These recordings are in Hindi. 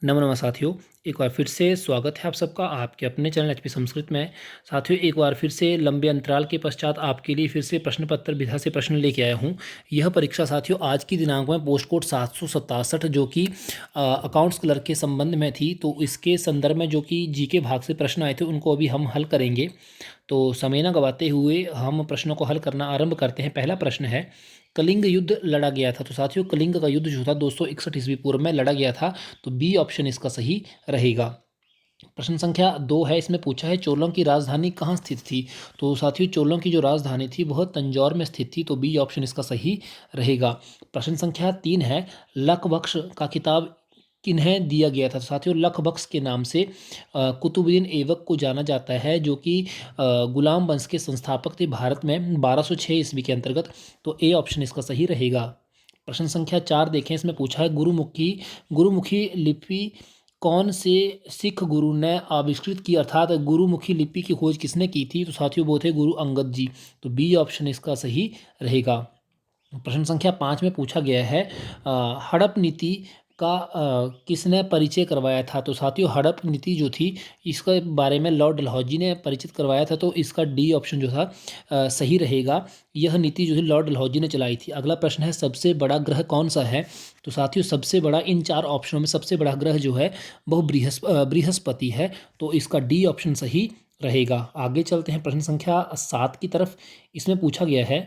नमो साथियों, एक बार फिर से स्वागत है आप सबका आपके अपने चैनल एचपी संस्कृत में। साथियों, एक बार फिर से लंबे अंतराल के पश्चात आपके लिए फिर से प्रश्न पत्र विधा से प्रश्न लेके आया हूँ। यह परीक्षा साथियों आज की दिनांक में पोस्ट कोड 767 जो कि अकाउंट्स क्लर्क के संबंध में थी, तो इसके संदर्भ में जो कि जीके भाग से प्रश्न आए थे उनको अभी हम हल करेंगे। तो समय न गवाते हुए हम प्रश्नों को हल करना आरंभ करते हैं। पहला प्रश्न है, कलिंग युद्ध लड़ा गया था। तो साथियों, कलिंग का युद्ध जो था 261 ईस्वी पूर्व में लड़ा गया था। तो बी ऑप्शन इसका सही रहेगा। प्रश्न संख्या 2 है, इसमें पूछा है चोलों की राजधानी कहाँ स्थित थी। तो साथियों, चोलों की जो राजधानी थी वह तंजौर में स्थित थी। तो बी ऑप्शन इसका सही रहेगा। प्रश्न संख्या 3 है, लखबख्श का खिताब किन्हें दिया गया था। तो साथियों, लखबख्श के नाम से कुतुबुद्दीन ऐबक को जाना जाता है, जो कि गुलाम वंश के संस्थापक थे भारत में 1206 ईस्वी के अंतर्गत। तो ए ऑप्शन इसका सही रहेगा। प्रश्न संख्या 4 देखें, इसमें पूछा है गुरुमुखी लिपि कौन से सिख गुरु ने आविष्कृत की, अर्थात गुरुमुखी लिपि की खोज किसने की थी। तो साथियों, वो थे गुरु अंगद जी। तो बी ऑप्शन इसका सही रहेगा। प्रश्न संख्या 5 में पूछा गया है, हड़प नीति का किसने परिचय करवाया था। तो साथियों, हड़प नीति जो थी इसके बारे में लॉर्ड डलहौजी ने परिचित करवाया था। तो इसका डी ऑप्शन जो था सही रहेगा। यह नीति जो है लॉर्ड डलहौजी ने चलाई थी। अगला प्रश्न है, सबसे बड़ा ग्रह कौन सा है। तो साथियों, सबसे बड़ा इन 4 ऑप्शनों में सबसे बड़ा ग्रह जो है वह बृहस्पति है। तो इसका डी ऑप्शन सही रहेगा। आगे चलते हैं प्रश्न संख्या 7 की तरफ। इसमें पूछा गया है,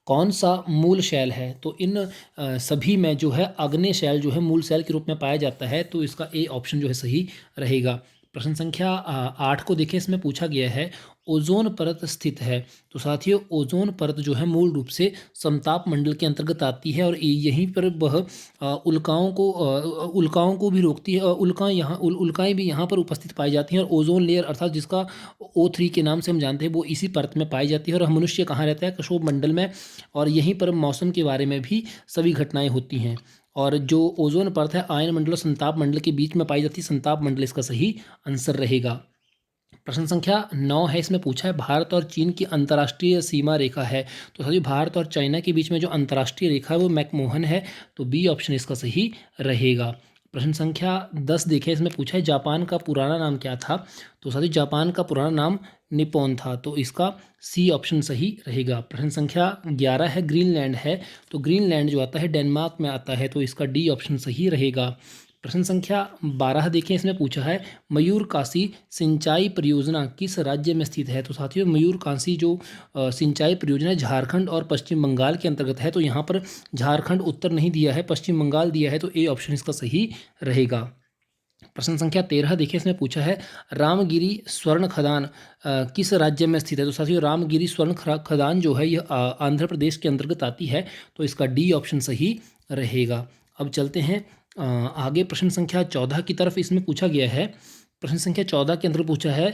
कौन सा मूल शैल है। तो इन सभी में जो है अग्नेय शैल जो है मूल शैल के रूप में पाया जाता है। तो इसका ए ऑप्शन जो है सही रहेगा। प्रश्न संख्या 8 को देखें, इसमें पूछा गया है, ओजोन परत स्थित है। तो साथियों, ओजोन परत जो है मूल रूप से समताप मंडल के अंतर्गत आती है और यहीं पर वह उल्काओं को भी रोकती है। उल्काएं भी यहाँ पर उपस्थित पाई जाती हैं और ओजोन लेयर अर्थात जिसका O3 के नाम से हम जानते हैं वो इसी परत में पाई जाती है। और मनुष्य कहाँ रहता है, क्षोभ मंडल में, और यहीं पर मौसम के बारे में भी सभी घटनाएं होती हैं। और जो ओजोन परत है आयन मंडल और संताप मंडल के बीच में पाई जाती है। संताप मंडल इसका सही आंसर रहेगा। प्रश्न संख्या 9 है, इसमें पूछा है, भारत और चीन की अंतर्राष्ट्रीय सीमा रेखा है। तो सभी भारत और चाइना के बीच में जो अंतर्राष्ट्रीय रेखा है वो मैकमोहन है। तो बी ऑप्शन इसका सही रहेगा। प्रश्न संख्या 10 देखें, इसमें पूछा है, जापान का पुराना नाम क्या था। तो साथियों, जापान का पुराना नाम निप्पॉन था। तो इसका सी ऑप्शन सही रहेगा। प्रश्न संख्या 11 है, ग्रीनलैंड है। तो ग्रीनलैंड जो आता है डेनमार्क में आता है। तो इसका डी ऑप्शन सही रहेगा। प्रश्न संख्या 12 देखें, इसमें पूछा है, मयूरकाशी सिंचाई परियोजना किस राज्य में स्थित है। तो साथियों, मयूरकाशी जो सिंचाई परियोजना झारखंड और पश्चिम बंगाल के अंतर्गत है। तो यहाँ पर झारखंड उत्तर नहीं दिया है, पश्चिम बंगाल दिया है। तो ए ऑप्शन इसका सही रहेगा। प्रश्न संख्या 13 देखिए, इसमें पूछा है, रामगिरी स्वर्ण खदान किस राज्य में स्थित है। तो साथियों, रामगिरी स्वर्ण खदान जो है यह आंध्र प्रदेश के अंतर्गत आती है। तो इसका डी ऑप्शन सही रहेगा। अब चलते हैं आगे प्रश्न संख्या 14 की तरफ। इसमें पूछा गया है, प्रश्न संख्या 14 के अंदर पूछा है,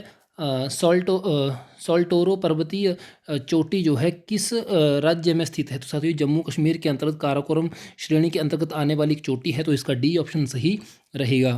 सोल्टोरो पर्वतीय चोटी जो है किस राज्य में स्थित है। तो साथियों, जम्मू कश्मीर के अंतर्गत काराकोरम श्रेणी के अंतर्गत आने वाली एक चोटी है। तो इसका डी ऑप्शन सही रहेगा।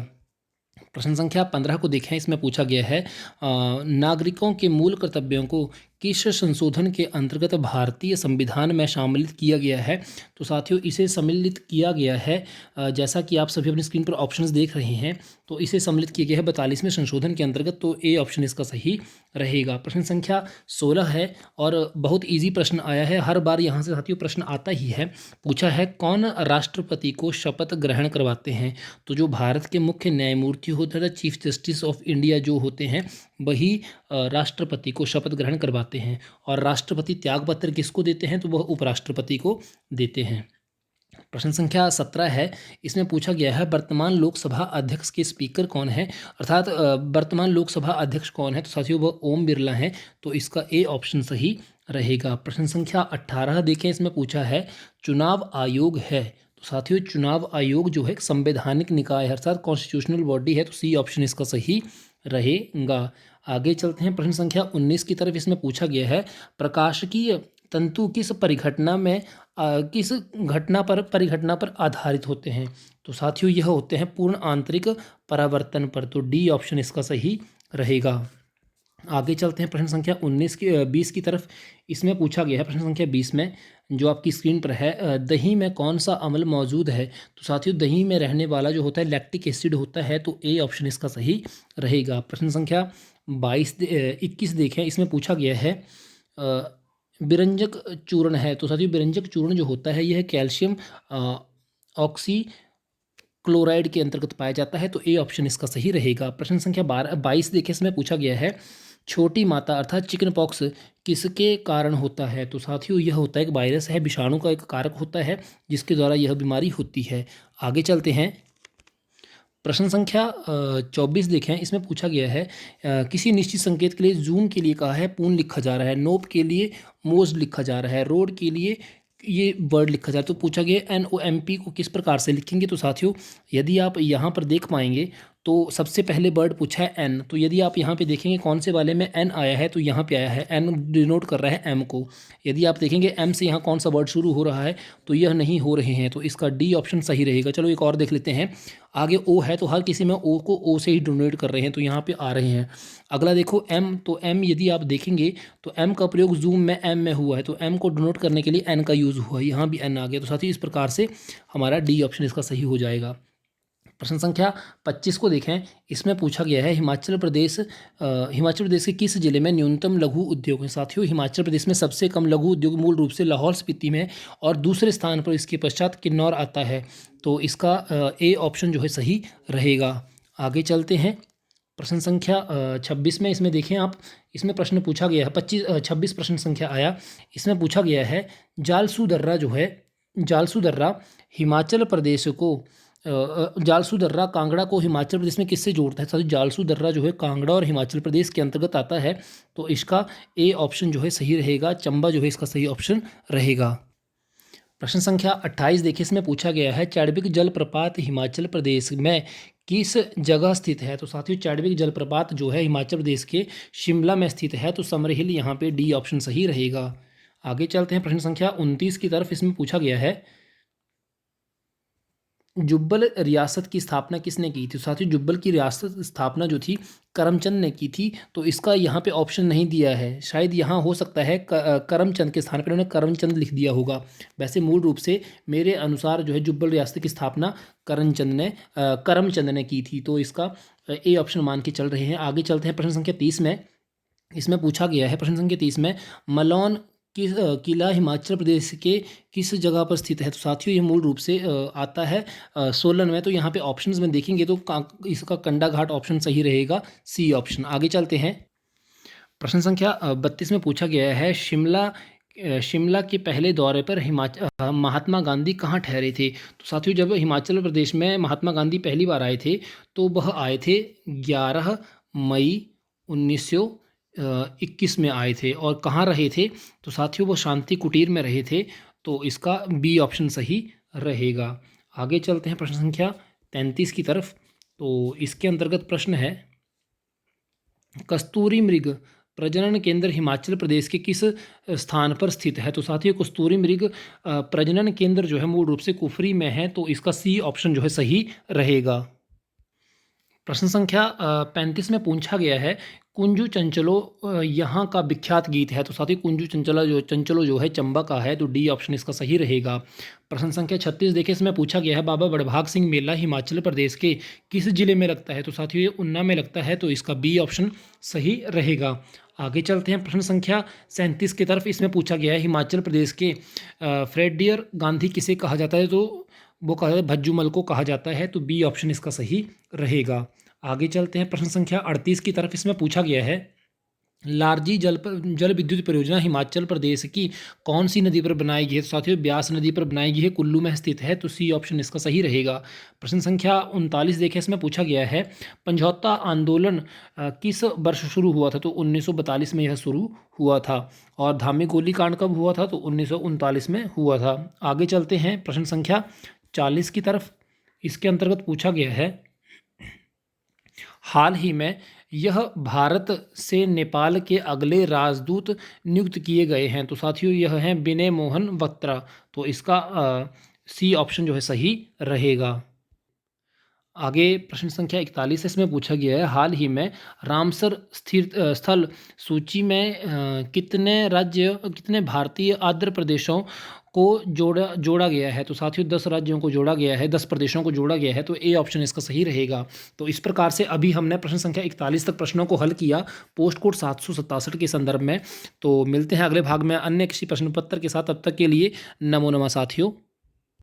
प्रश्न संख्या 15 को देखें, इसमें पूछा गया है, नागरिकों के मूल कर्तव्यों को किस संशोधन के अंतर्गत भारतीय संविधान में शामिल किया गया है। तो साथियों, इसे सम्मिलित किया गया है, जैसा कि आप सभी अपनी स्क्रीन पर ऑप्शंस देख रहे हैं। तो इसे सम्मिलित किया गया है 42वें संशोधन के अंतर्गत। तो ए ऑप्शन इसका सही रहेगा। प्रश्न संख्या 16 है और बहुत ईजी प्रश्न आया है, हर बार यहाँ से साथियों प्रश्न आता ही है। पूछा है, कौन राष्ट्रपति को शपथ ग्रहण करवाते हैं। तो जो भारत के मुख्य न्यायमूर्ति होते हैं, चीफ जस्टिस ऑफ इंडिया जो होते हैं, वही राष्ट्रपति को शपथ ग्रहण करवाते हैं। और राष्ट्रपति त्यागपत्र किसको देते हैं। तो वह उपराष्ट्रपति को देते हैं। प्रश्न संख्या 17 है, इसमें पूछा गया है, वर्तमान लोकसभा अध्यक्ष के स्पीकर कौन है, अर्थात वर्तमान लोकसभा अध्यक्ष कौन है। तो साथियों, वह ओम बिरला हैं। तो इसका ए ऑप्शन सही रहेगा। प्रश्न संख्या 18 देखें, इसमें पूछा है, चुनाव आयोग है। तो साथियों, चुनाव आयोग जो है एक संवैधानिक निकाय है, अर्थात कॉन्स्टिट्यूशनल बॉडी है। तो सी ऑप्शन इसका सही रहेगा। आगे चलते हैं प्रश्न संख्या 19 की तरफ। इसमें पूछा गया है, प्रकाशिकीय तंतु किस परिघटना पर आधारित होते हैं। तो साथियों, यह होते हैं पूर्ण आंतरिक परावर्तन पर। तो डी ऑप्शन इसका सही रहेगा। आगे चलते हैं प्रश्न संख्या 20 की तरफ। इसमें पूछा गया है प्रश्न संख्या 20 में, जो आपकी स्क्रीन पर है, दही में कौन सा अम्ल मौजूद है? तो साथियों, दही में रहने वाला जो होता है लैक्टिक एसिड होता है, तो ए ऑप्शन इसका सही रहेगा। प्रश्न संख्या 21 देखें। इसमें पूछा गया है बिरंजक चूर्ण है, तो साथियों बिरंजक चूर्ण जो होता है यह कैल्शियम ऑक्सी क्लोराइड के अंतर्गत पाया जाता है, तो ए ऑप्शन इसका सही रहेगा। प्रश्न संख्या 22 देखें। इसमें पूछा गया है छोटी माता अर्थात चिकन पॉक्स किसके कारण होता है? तो साथियों यह होता है एक वायरस है, विषाणु का एक कारक होता है जिसके द्वारा यह बीमारी होती है। आगे चलते हैं। प्रश्न संख्या 24 देखें। इसमें पूछा गया है किसी निश्चित संकेत के लिए जूम के लिए कहा है पूर्ण लिखा जा रहा है, नोप के लिए मोज लिखा जा रहा है, रोड के लिए ये वर्ड लिखा जाए, तो पूछा गया NOMP को किस प्रकार से लिखेंगे? तो साथियों यदि आप यहाँ पर देख पाएंगे तो सबसे पहले वर्ड पूछा है एन, तो यदि आप यहाँ पे देखेंगे कौन से वाले में एन आया है, तो यहाँ पे आया है एन डिनोट कर रहा है एम को। यदि आप देखेंगे एम से यहाँ कौन सा वर्ड शुरू हो रहा है, तो यह नहीं हो रहे हैं, तो इसका डी ऑप्शन सही रहेगा। चलो एक और देख लेते हैं। आगे ओ है, तो हर किसी में ओ को ओ से ही डोनेट कर रहे हैं, तो यहाँ पे आ रहे हैं। अगला देखो एम, तो एम यदि आप देखेंगे तो एम का प्रयोग जूम में एम में हुआ है, तो एम को डोनेट करने के लिए एन का यूज़ हुआ है, यहाँ भी एन आ गया। तो साथियों इस प्रकार से हमारा डी ऑप्शन इसका सही हो जाएगा। प्रश्न संख्या 25 को देखें। इसमें पूछा गया है हिमाचल प्रदेश के किस जिले में न्यूनतम लघु उद्योग है? साथियों हिमाचल प्रदेश में सबसे कम लघु उद्योग मूल रूप से लाहौल स्पीति में, और दूसरे स्थान पर इसके पश्चात किन्नौर आता है, तो इसका ए ऑप्शन जो है सही रहेगा। आगे चलते हैं। प्रश्न संख्या 26 में, इसमें देखें आप, इसमें प्रश्न पूछा गया है 26 प्रश्न संख्या आया। इसमें पूछा गया है जालसू दर्रा जो है, जालसू दर्रा हिमाचल प्रदेश को जालसू दर्रा कांगड़ा को हिमाचल प्रदेश में किससे जोड़ता है? साथियों जालसू दर्रा जो है कांगड़ा और हिमाचल प्रदेश के अंतर्गत आता है, तो इसका ए ऑप्शन जो है सही रहेगा। चंबा जो है इसका सही ऑप्शन रहेगा। प्रश्न संख्या 28 देखिए। इसमें पूछा गया है चैडविक जलप्रपात हिमाचल प्रदेश में किस जगह स्थित है? तो साथियों चैडविक जलप्रपात जो है हिमाचल प्रदेश के शिमला में स्थित है, तो समरहिल यहाँ पे डी ऑप्शन सही रहेगा। आगे चलते हैं प्रश्न संख्या 29 की तरफ। इसमें पूछा गया है जुब्बल रियासत की स्थापना किसने की थी? तो साथियों जुब्बल की रियासत स्थापना जो थी करमचंद ने की थी, तो इसका यहाँ पे ऑप्शन नहीं दिया है। शायद यहाँ हो सकता है करमचंद के स्थान पर उन्होंने करमचंद लिख दिया होगा। वैसे मूल रूप से मेरे अनुसार जो है जुब्बल रियासत की स्थापना करमचंद ने की थी, तो इसका ए ऑप्शन मान के चल रहे हैं। आगे चलते हैं प्रश्न संख्या 30 में। इसमें पूछा गया है प्रश्न संख्या 30 में मलौन किला हिमाचल प्रदेश के किस जगह पर स्थित है? तो साथियों ये मूल रूप से आता है सोलन में, तो यहाँ पे ऑप्शंस में देखेंगे तो इसका कंडा घाट ऑप्शन सही रहेगा, सी ऑप्शन। आगे चलते हैं। प्रश्न संख्या 32 में पूछा गया है शिमला के पहले दौरे पर महात्मा गांधी कहाँ ठहरे थे? तो साथियों जब हिमाचल प्रदेश में महात्मा गांधी पहली बार आए थे, तो वह आए थे 11 मई 1921 में आए थे, और कहाँ रहे थे? तो साथियों वो शांति कुटीर में रहे थे, तो इसका बी ऑप्शन सही रहेगा। आगे चलते हैं प्रश्न संख्या 33 की तरफ। तो इसके अंतर्गत प्रश्न है कस्तूरी मृग प्रजनन केंद्र हिमाचल प्रदेश के किस स्थान पर स्थित है? तो साथियों कस्तूरी मृग प्रजनन केंद्र जो है मूल रूप से कुफरी में है, तो इसका सी ऑप्शन जो है सही रहेगा। प्रश्न संख्या 35 में पूछा गया है कुंजू चंचलो यहाँ का विख्यात गीत है, तो साथियों कुंजू चंचलो जो है चंबा का है, तो डी ऑप्शन इसका सही रहेगा। प्रश्न संख्या 36 देखिए। इसमें पूछा गया है बाबा बड़भाग सिंह मेला हिमाचल प्रदेश के किस जिले में लगता है? तो साथियों ये ऊना में लगता है, तो इसका बी ऑप्शन सही रहेगा। आगे चलते हैं प्रश्न संख्या 37 की तरफ। इसमें पूछा गया है हिमाचल प्रदेश के फ्रेडियर गांधी किसे कहा जाता है? तो वो कहा जाता है भज्जूमल को कहा जाता है, तो बी ऑप्शन इसका सही रहेगा। आगे चलते हैं प्रश्न संख्या 38 की तरफ। इसमें पूछा गया है लारजी जल विद्युत परियोजना हिमाचल प्रदेश की कौन सी नदी पर बनाई गई है? तो साथियों ब्यास नदी पर बनाई गई है, कुल्लू में स्थित है, तो सी ऑप्शन इसका सही रहेगा। प्रश्न संख्या 39 देखें। इसमें पूछा गया है समझौता आंदोलन किस वर्ष शुरू हुआ था? तो 1942 में यह शुरू हुआ था। और धामी गोलीकांड कब हुआ था? तो 1939 में हुआ था। आगे चलते हैं प्रश्न संख्या 40 की तरफ। इसके अंतर्गत पूछा गया है हाल ही में यह भारत से नेपाल के अगले राजदूत नियुक्त किए गए हैं, तो साथियों यह हैं विनय मोहन बत्रा, तो इसका सी ऑप्शन जो है सही रहेगा। आगे प्रश्न संख्या 41 है, इसमें पूछा गया है हाल ही में रामसर स्थित स्थल सूची में कितने भारतीय आर्द्र प्रदेशों को जोड़ा गया है। तो साथियों 10 राज्यों को जोड़ा गया है, 10 प्रदेशों को जोड़ा गया है, तो ए ऑप्शन इसका सही रहेगा। तो इस प्रकार से अभी हमने प्रश्न संख्या 41 तक प्रश्नों को हल किया पोस्ट कोड 767 के संदर्भ में। तो मिलते हैं अगले भाग में अन्य किसी प्रश्न पत्र के साथ, तब तक के लिए नमो नमः साथियों।